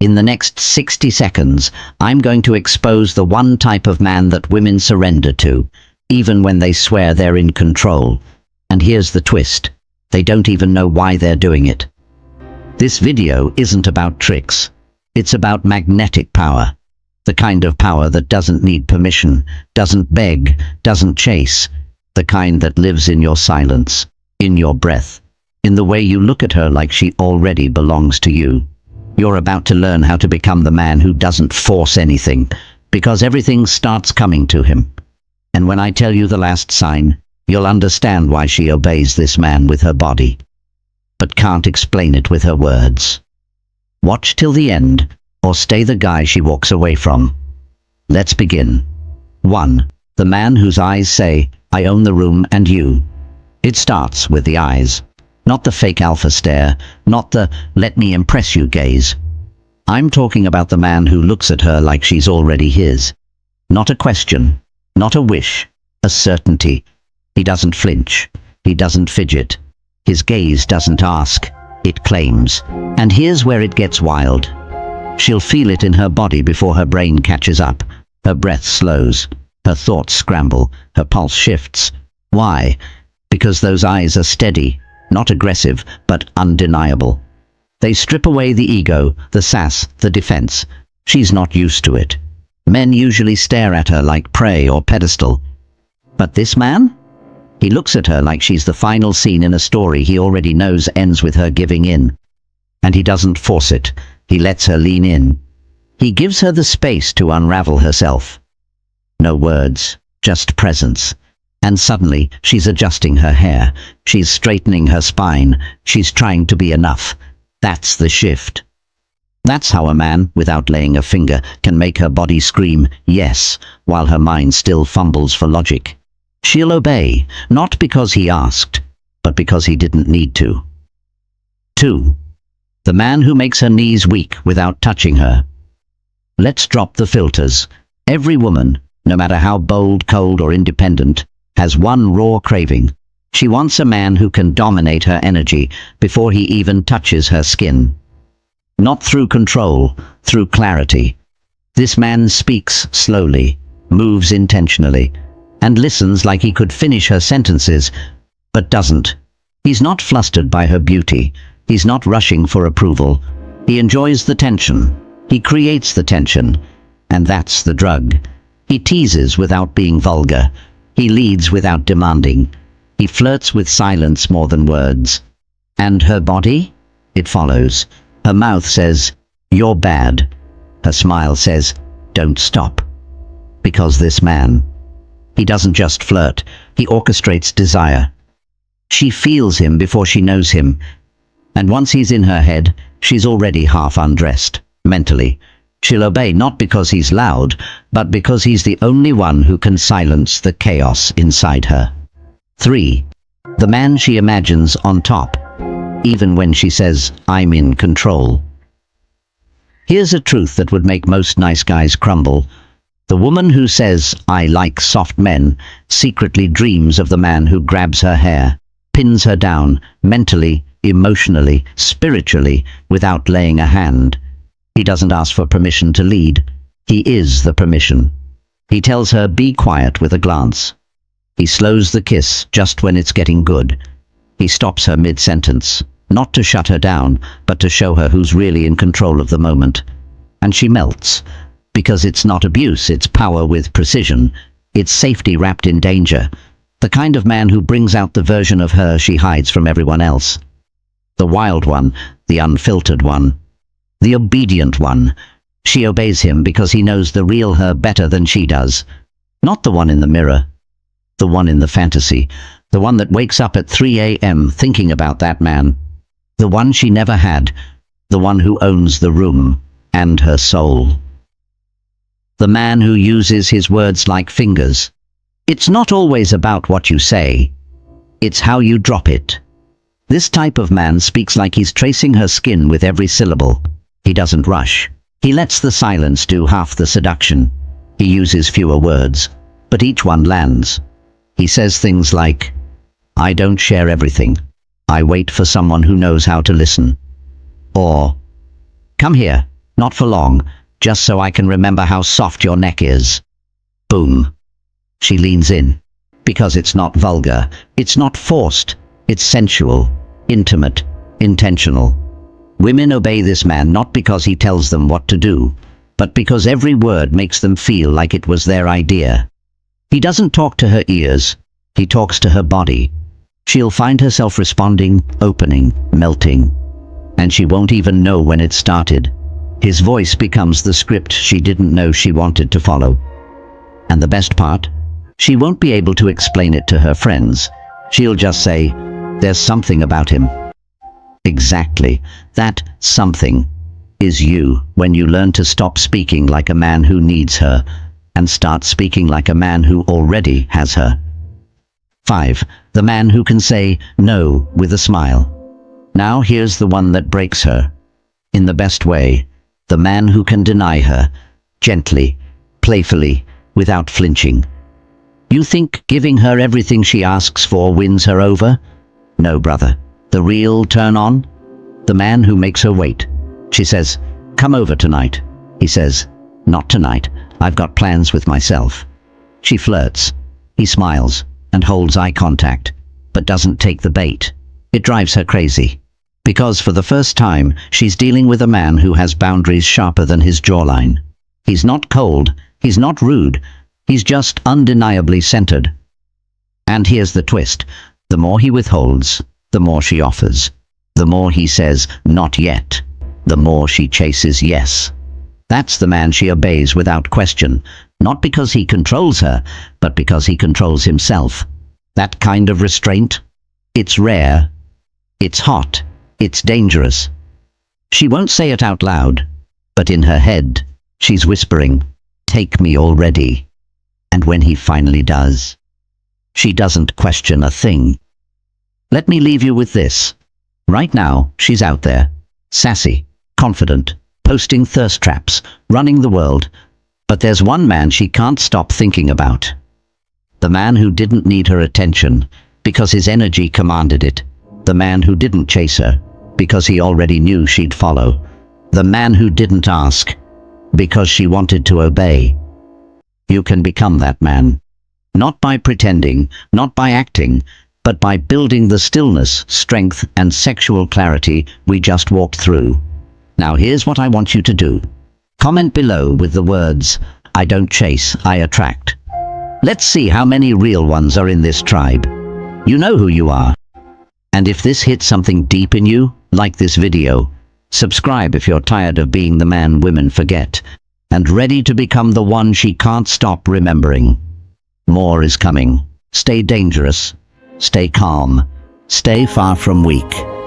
In the next 60 seconds, I'm going to expose the one type of man that women surrender to, even when they swear they're in control. And here's the twist. They don't even know why they're doing it. This video isn't about tricks. It's about magnetic power. The kind of power that doesn't need permission, doesn't beg, doesn't chase. The kind that lives in your silence, in your breath, in the way you look at her like she already belongs to you. You're about to learn how to become the man who doesn't force anything, because everything starts coming to him. And when I tell you the last sign, you'll understand why she obeys this man with her body, but can't explain it with her words. Watch till the end, or stay the guy she walks away from. Let's begin. 1. The man whose eyes say, I own the room and you. It starts with the eyes. Not the fake alpha stare, not the let me impress you gaze. I'm talking about the man who looks at her like she's already his. Not a question, not a wish, a certainty. He doesn't flinch, he doesn't fidget. His gaze doesn't ask, it claims. And here's where it gets wild. She'll feel it in her body before her brain catches up. Her breath slows, her thoughts scramble, her pulse shifts. Why? Because those eyes are steady, not aggressive, but undeniable. They strip away the ego, the sass, the defense. She's not used to it. Men usually stare at her like prey or pedestal. But this man? He looks at her like she's the final scene in a story he already knows ends with her giving in. And he doesn't force it. He lets her lean in. He gives her the space to unravel herself. No words, just presence. And suddenly, she's adjusting her hair. She's straightening her spine. She's trying to be enough. That's the shift. That's how a man, without laying a finger, can make her body scream, yes, while her mind still fumbles for logic. She'll obey, not because he asked, but because he didn't need to. 2. The man who makes her knees weak without touching her. Let's drop the filters. Every woman, no matter how bold, cold, or independent, has one raw craving. She wants a man who can dominate her energy before he even touches her skin. Not through control, through clarity. This man speaks slowly, moves intentionally, and listens like he could finish her sentences, but doesn't. He's not flustered by her beauty. He's not rushing for approval. He enjoys the tension. He creates the tension. And that's the drug. He teases without being vulgar. He leads without demanding. He flirts with silence more than words. And her body? It follows. Her mouth says, you're bad. Her smile says, don't stop. Because this man, he doesn't just flirt, he orchestrates desire. She feels him before she knows him. And once he's in her head, she's already half undressed, mentally. She'll obey not because he's loud, but because he's the only one who can silence the chaos inside her. 3. The man she imagines on top, even when she says, I'm in control. Here's a truth that would make most nice guys crumble. The woman who says, I like soft men, secretly dreams of the man who grabs her hair, pins her down, mentally, emotionally, spiritually, without laying a hand. He doesn't ask for permission to lead. He is the permission. He tells her, be quiet with a glance. He slows the kiss just when it's getting good. He stops her mid-sentence, not to shut her down, but to show her who's really in control of the moment. And she melts, because it's not abuse, it's power with precision. It's safety wrapped in danger. The kind of man who brings out the version of her she hides from everyone else. The wild one, the unfiltered one, the obedient one. She obeys him because he knows the real her better than she does. Not the one in the mirror, the one in the fantasy, the one that wakes up at 3 a.m. thinking about that man. The one she never had, the one who owns the room and her soul. The man who uses his words like fingers. It's not always about what you say, it's how you drop it. This type of man speaks like he's tracing her skin with every syllable. He doesn't rush. He lets the silence do half the seduction. He uses fewer words, but each one lands. He says things like, I don't share everything. I wait for someone who knows how to listen. Or, come here, Not for long, just so I can remember how soft your neck is. Boom. She leans in. Because it's not vulgar, it's not forced, it's sensual, intimate, intentional. Women obey this man not because he tells them what to do, but because every word makes them feel like it was their idea. He doesn't talk to her ears, he talks to her body. She'll find herself responding, opening, melting. And she won't even know when it started. His voice becomes the script she didn't know she wanted to follow. And the best part? She won't be able to explain it to her friends. She'll just say, "There's something about him." Exactly. That something is you when you learn to stop speaking like a man who needs her and start speaking like a man who already has her. 5. The man who can say no with a smile. Now here's the one that breaks her. In the best way. The man who can deny her, gently, playfully, without flinching. You think giving her everything she asks for wins her over? No, brother. The real turn on? The man who makes her wait. She says, "Come over tonight." He says, "Not tonight. I've got plans with myself." She flirts. He smiles and holds eye contact, but doesn't take the bait. It drives her crazy. Because for the first time, she's dealing with a man who has boundaries sharper than his jawline. He's not cold, he's not rude, he's just undeniably centered. And here's the twist. The more he withholds, the more she offers. The more he says, "Not yet," the more she chases yes. That's the man she obeys without question, not because he controls her, but because he controls himself. That kind of restraint? It's rare. It's hot. It's dangerous. She won't say it out loud, but in her head, she's whispering, "Take me already." And when he finally does, she doesn't question a thing. Let me leave you with this. Right now, she's out there, sassy, confident, posting thirst traps, running the world. But there's one man she can't stop thinking about. The man who didn't need her attention, because his energy commanded it. The man who didn't chase her, because he already knew she'd follow. The man who didn't ask, because she wanted to obey. You can become that man. Not by pretending, not by acting, but by building the stillness, strength, and sexual clarity we just walked through. Now here's what I want you to do. Comment below with the words, "I don't chase, I attract." Let's see how many real ones are in this tribe. You know who you are. And if this hit something deep in you, like this video, subscribe if you're tired of being the man women forget, and ready to become the one she can't stop remembering. More is coming. Stay dangerous. Stay calm. Stay far from weak.